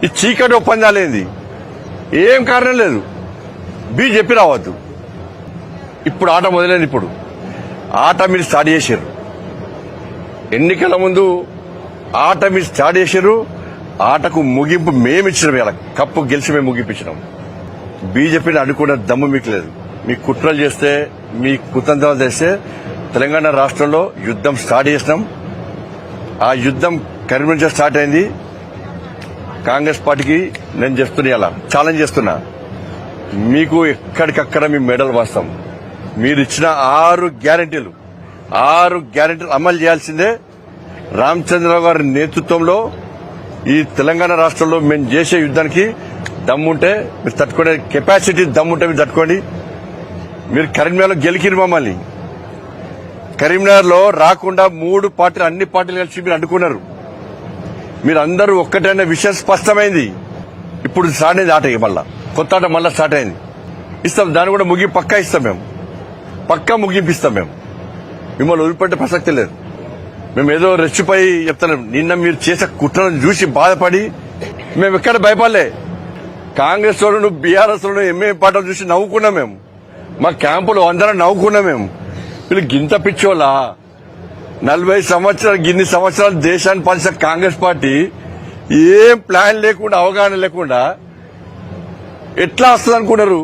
ఈ చీకటి ఒప్పందాలేంది? ఏం కారణం లేదు. చెప్పి రావద్దు. ఇప్పుడు ఆట మొదలైంది. ఇప్పుడు ఆట మీరు స్టార్ట్ చేశారు. ఎన్నికల ముందు ఆట మీరు స్టార్ట్ చేశారు. ఆటకు ముగింపు మేమిచ్చినాం. ఇలా కప్పు గెలిచి మేము ముగింపించినాం. బీజేపీని అడ్డుకునే దమ్ము మీకు లేదు. మీ కుట్రలు చేస్తే, మీ కుతంత్రాలు చేస్తే తెలంగాణ రాష్ట్రంలో యుద్దం స్టార్ట్ చేసినాం. ఆ యుద్దం కరీంనగర్ స్టార్ట్ అయింది. కాంగ్రెస్ పార్టీకి నేను చెప్తున్నా, ఇలా ఛాలెంజ్ చేస్తున్నా, మీకు ఎక్కడికక్కడ మీ మెడల్ వాస్తాం. మీరు ఇచ్చిన 6 గ్యారెంటీలు అమలు చేయాల్సిందే. రామచంద్రరావు గారి నేతృత్వంలో ఈ తెలంగాణ రాష్ట్రంలో మేము చేసే యుద్ధానికి దమ్ముంటే మీరు తట్టుకునే కెపాసిటీ దమ్ముంటే మీరు తట్టుకోండి. మీరు కరీంనగర్లో గెలికిరు మమ్మల్ని. కరీంనగర్ లో రాకుండా 3 పార్టీలు, అన్ని పార్టీలు కలిసి మీరు అడ్డుకున్నారు. మీరు అందరూ ఒక్కటైన విషయం స్పష్టమైంది. ఇప్పుడు స్టార్ట్ అయింది ఆట. మళ్ళా కొత్త ఆట మళ్ళా స్టార్ట్ అయింది. ఇస్తాం, దాన్ని కూడా పక్కా ఇస్తాం. మేము పక్కా ముగింపిస్తాం. మేము మిమ్మల్ని వదిలిపెట్టే ప్రసక్తి లేదు. మేము ఏదో రెచ్చిపోయి చెప్తున్నాం. నిన్న మీరు చేసే కుట్రను చూసి బాధపడి మేము ఎక్కడ భయపడలే. కాంగ్రెస్ వాళ్ళు, బీఆర్ఎస్ వాళ్ళు, ఎంఏ పార్టీలు చూసి నవ్వుకున్నాం. మేము మా క్యాంపులో అందరం నవ్వుకున్నాం. మేము వీళ్ళు గింత పిచ్చోళ్ళ 40 సంవత్సరాలు, గిన్ని సంవత్సరాలు దేశాన్ని పాలించిన కాంగ్రెస్ పార్టీ ఏం ప్లాన్ లేకుండా, అవగాహన లేకుండా ఎట్లా వస్తుంది అనుకున్నారు?